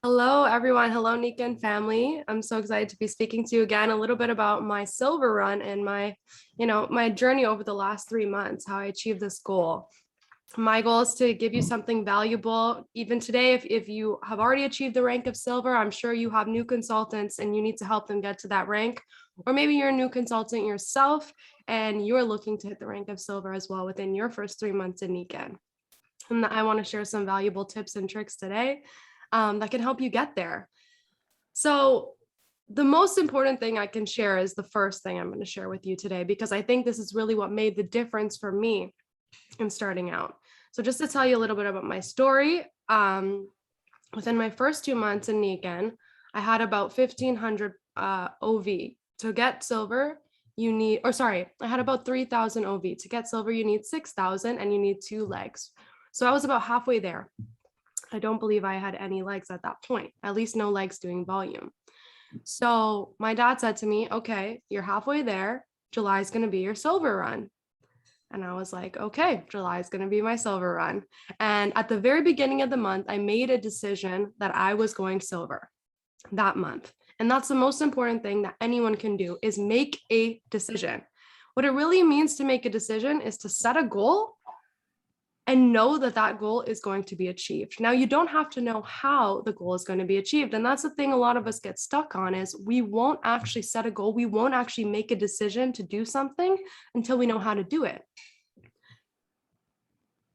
Hello, everyone. Hello, Nika and family. I'm so excited to be speaking to you again a little bit about my silver run and my journey over the last 3 months, how I achieved this goal. My goal is to give you something valuable. Even today, if you have already achieved the rank of silver, I'm sure you have new consultants and you need to help them get to that rank. Or maybe you're a new consultant yourself and you're looking to hit the rank of silver as well within your first 3 months in Nika. And I want to share some valuable tips and tricks today that can help you get there. So the most important thing I can share is the first thing I'm going to share with you today, because I think this is really what made the difference for me in starting out. So just to tell you a little bit about my story, within my first 2 months in Nikan, I had about 1,500 OV. To get silver, I had about 3,000 OV. To get silver, you need 6,000 and you need 2 legs. So I was about halfway there. I don't believe I had any legs at that point, at least no legs doing volume. So my dad said to me, okay, you're halfway there. July is going to be your silver run. And I was like, okay, July is going to be my silver run. And at the very beginning of the month, I made a decision that I was going silver that month. And that's the most important thing that anyone can do, is make a decision. What it really means to make a decision is to set a goal and know that that goal is going to be achieved. Now, you don't have to know how the goal is going to be achieved. And that's the thing a lot of us get stuck on, is we won't actually set a goal. We won't actually make a decision to do something until we know how to do it.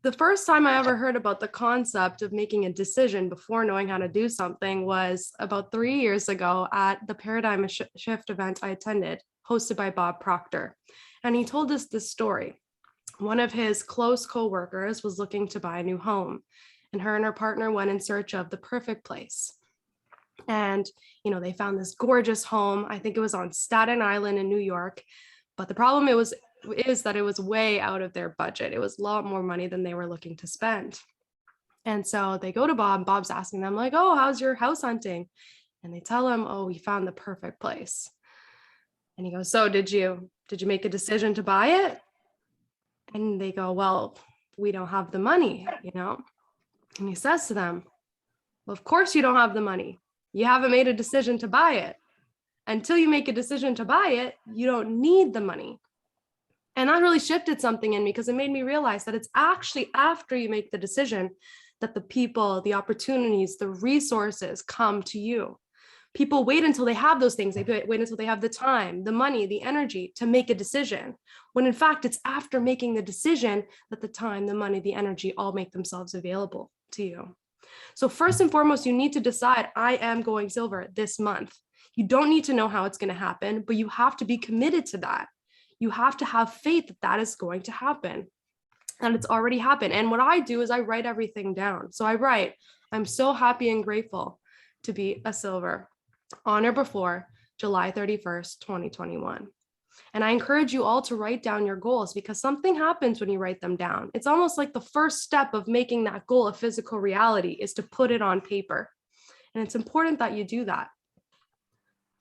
The first time I ever heard about the concept of making a decision before knowing how to do something was about 3 years ago at the Paradigm Shift event I attended, hosted by Bob Proctor. And he told us this story. One of his close coworkers was looking to buy a new home, and her partner went in search of the perfect place. And, they found this gorgeous home. I think it was on Staten Island in New York. But the problem is that it was way out of their budget. It was a lot more money than they were looking to spend. And so they go to Bob. Bob's asking them like, oh, how's your house hunting? And they tell him, oh, we found the perfect place. And he goes, so did you make a decision to buy it? And they go, well, we don't have the money, And he says to them, well, of course you don't have the money. You haven't made a decision to buy it. Until you make a decision to buy it, you don't need the money. And that really shifted something in me, because it made me realize that it's actually after you make the decision that the people, the opportunities, the resources come to you. People wait until they have those things. They wait until they have the time, the money, the energy to make a decision, when in fact, it's after making the decision that the time, the money, the energy all make themselves available to you. So first and foremost, you need to decide, I am going silver this month. You don't need to know how it's going to happen, but you have to be committed to that. You have to have faith that that is going to happen, and it's already happened. And what I do is I write everything down. So I write, I'm so happy and grateful to be a silver on or before July 31st, 2021. And I encourage you all to write down your goals, because something happens when you write them down. It's almost like the first step of making that goal a physical reality is to put it on paper. And it's important that you do that.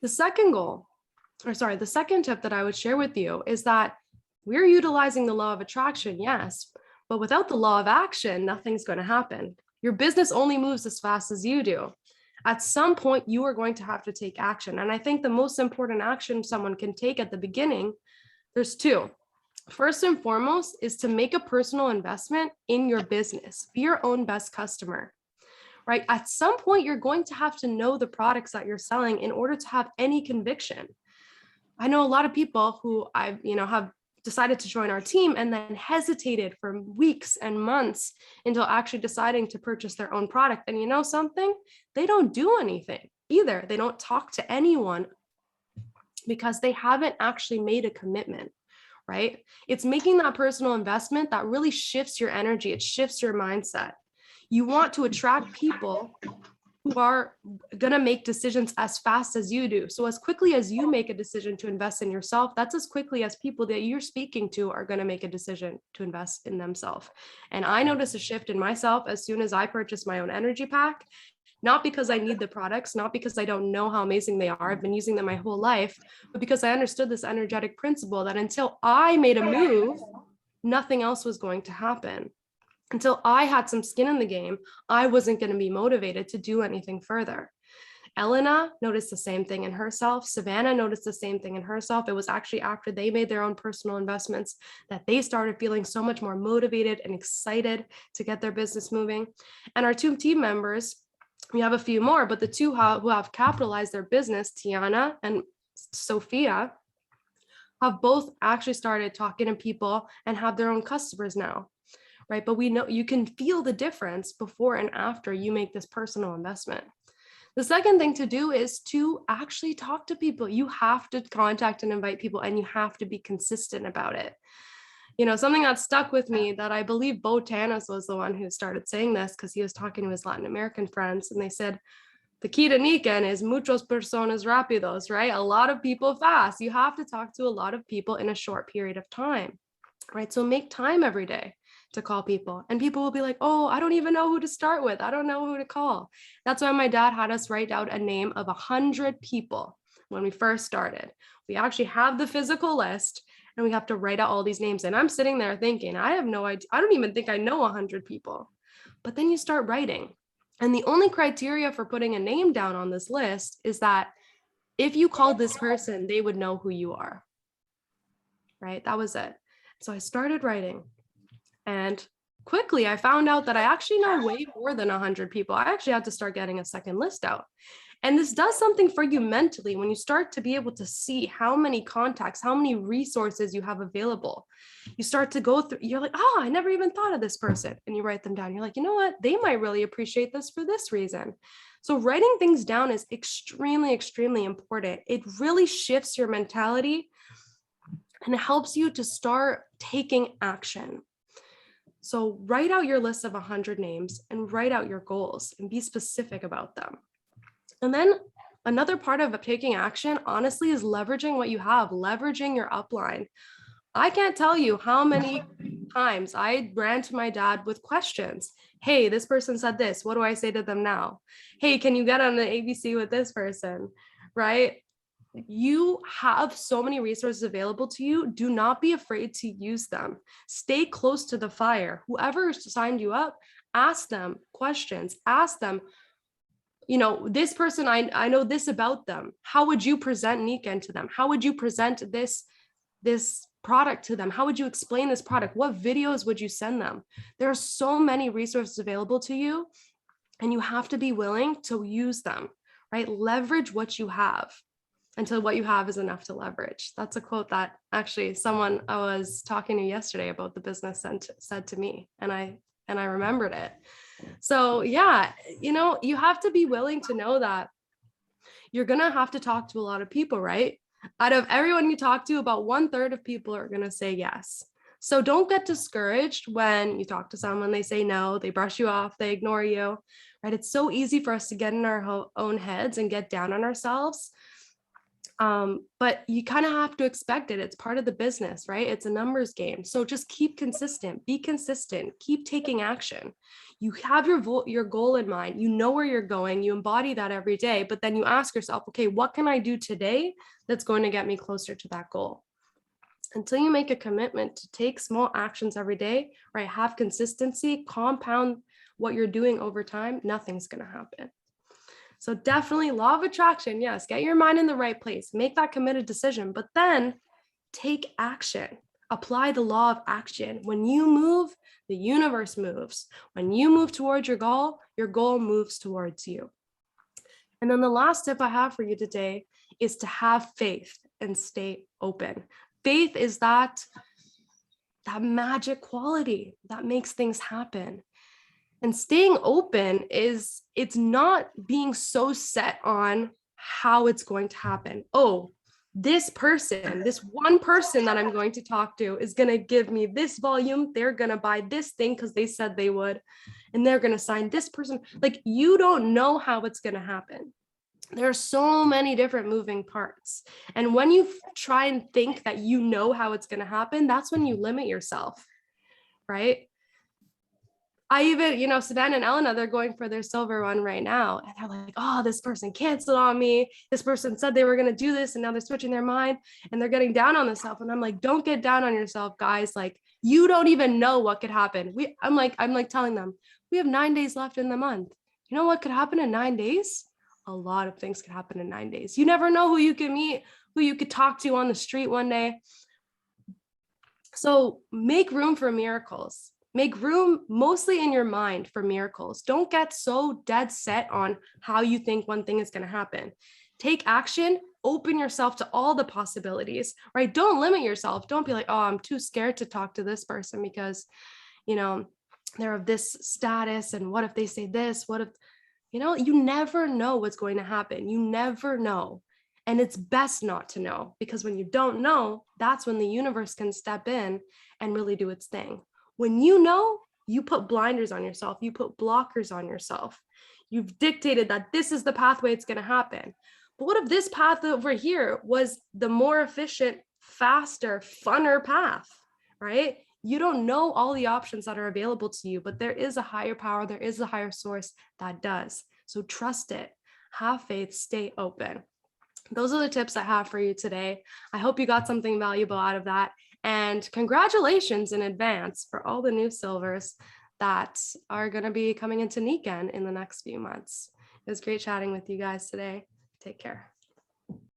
The second tip that I would share with you is that we're utilizing the law of attraction, yes, but without the law of action, nothing's going to happen. Your business only moves as fast as you do. At some point, you are going to have to take action. And I think the most important action someone can take at the beginning, there's 2. First and foremost is to make a personal investment in your business. Be your own best customer, right? At some point, you're going to have to know the products that you're selling in order to have any conviction. I know a lot of people who have decided to join our team and then hesitated for weeks and months until actually deciding to purchase their own product. And you know something? They don't do anything either. They don't talk to anyone because they haven't actually made a commitment, right? It's making that personal investment that really shifts your energy. It shifts your mindset. You want to attract people who are going to make decisions as fast as you do. So as quickly as you make a decision to invest in yourself, that's as quickly as people that you're speaking to are going to make a decision to invest in themselves. And I noticed a shift in myself as soon as I purchased my own energy pack. not because I need the products, not because I don't know how amazing they are. I've been using them my whole life, but because I understood this energetic principle that until I made a move, nothing else was going to happen. Until I had some skin in the game, I wasn't going to be motivated to do anything further. Elena noticed the same thing in herself. Savannah noticed the same thing in herself. It was actually after they made their own personal investments that they started feeling so much more motivated and excited to get their business moving. And our 2 team members, we have a few more, but the 2 who have capitalized their business, Tiana and Sophia, have both actually started talking to people and have their own customers now, right? But we know you can feel the difference before and after you make this personal investment. The second thing to do is to actually talk to people. You have to contact and invite people, and you have to be consistent about it. Something that stuck with me that I believe Bo Tanis was the one who started saying this, because he was talking to his Latin American friends, and they said, the key to Niken is muchos personas rápidos, right? A lot of people fast. You have to talk to a lot of people in a short period of time, right? So make time every day to call people, and people will be like, oh, I don't even know who to start with. I don't know who to call. That's why my dad had us write out a name of 100 people when we first started. We actually have the physical list, and we have to write out all these names. And I'm sitting there thinking, I have no idea. I don't even think I know 100 people. But then you start writing. And the only criteria for putting a name down on this list is that if you called this person, they would know who you are, right? That was it. So I started writing, and quickly I found out that I actually know way more than 100 people. I actually had to start getting a second list out. And this does something for you mentally when you start to be able to see how many contacts, how many resources you have available. You start to go through, you're like, oh, I never even thought of this person. And you write them down. You're like, you know what? They might really appreciate this for this reason. So writing things down is extremely, extremely important. It really shifts your mentality and it helps you to start taking action. So write out your list of 100 names and write out your goals and be specific about them. And then another part of taking action, honestly, is leveraging what you have, leveraging your upline. I can't tell you how many times I ran to my dad with questions. Hey, this person said this. What do I say to them now? Hey, can you get on the ABC with this person? Right? You have so many resources available to you. Do not be afraid to use them. Stay close to the fire. Whoever signed you up, ask them questions. Ask them, this person, I know this about them. How would you present Niken to them? How would you present this product to them? How would you explain this product? What videos would you send them? There are so many resources available to you, and you have to be willing to use them, right? Leverage what you have until what you have is enough to leverage. That's a quote that actually someone I was talking to yesterday about the business said to me, and I remembered it. So yeah, you have to be willing to know that you're going to have to talk to a lot of people, right? Out of everyone you talk to, about 1/3 of people are going to say yes. So don't get discouraged when you talk to someone, they say no, they brush you off, they ignore you, right? It's so easy for us to get in our own heads and get down on ourselves. But you kind of have to expect it. It's part of the business, right? It's a numbers game. So just keep consistent, be consistent, keep taking action. You have your goal in mind. You know where you're going. You embody that every day, but then you ask yourself, okay, what can I do today that's going to get me closer to that goal? Until you make a commitment to take small actions every day, right? Have consistency, compound what you're doing over time, nothing's going to happen. So definitely law of attraction. Yes, get your mind in the right place, make that committed decision, but then take action. Apply the law of action. When you move, the universe moves. When you move towards your goal moves towards you. And then the last tip I have for you today is to have faith and stay open. Faith is that magic quality that makes things happen. And staying open it's not being so set on how it's going to happen. Oh, this one person that I'm going to talk to is going to give me this volume. They're going to buy this thing because they said they would, and they're going to sign this person. Like, you don't know how it's going to happen. There are so many different moving parts. And when you try and think that you know how it's going to happen, that's when you limit yourself, right? I even, Savannah and Elena, they're going for their silver run right now. And they're like, oh, this person canceled on me. This person said they were going to do this and now they're switching their mind and they're getting down on themselves. And I'm like, don't get down on yourself, guys. Like, you don't even know what could happen. I'm like telling them, we have 9 days left in the month. You know what could happen in 9 days? A lot of things could happen in 9 days. You never know who you can meet, who you could talk to on the street one day. So make room for miracles. Make room mostly in your mind for miracles. Don't get so dead set on how you think one thing is going to happen. Take action, open yourself to all the possibilities, right? Don't limit yourself. Don't be like, oh, I'm too scared to talk to this person because, they're of this status. And what if they say this? What if, you never know what's going to happen. You never know. And it's best not to know, because when you don't know, that's when the universe can step in and really do its thing. When you know, you put blinders on yourself, you put blockers on yourself. You've dictated that this is the pathway it's going to happen. But what if this path over here was the more efficient, faster, funner path, right? You don't know all the options that are available to you, but there is a higher power, there is a higher source that does. So trust it, have faith, stay open. Those are the tips I have for you today. I hope you got something valuable out of that. And congratulations in advance for all the new silvers that are going to be coming into Nikken in the next few months. It was great chatting with you guys today. Take care.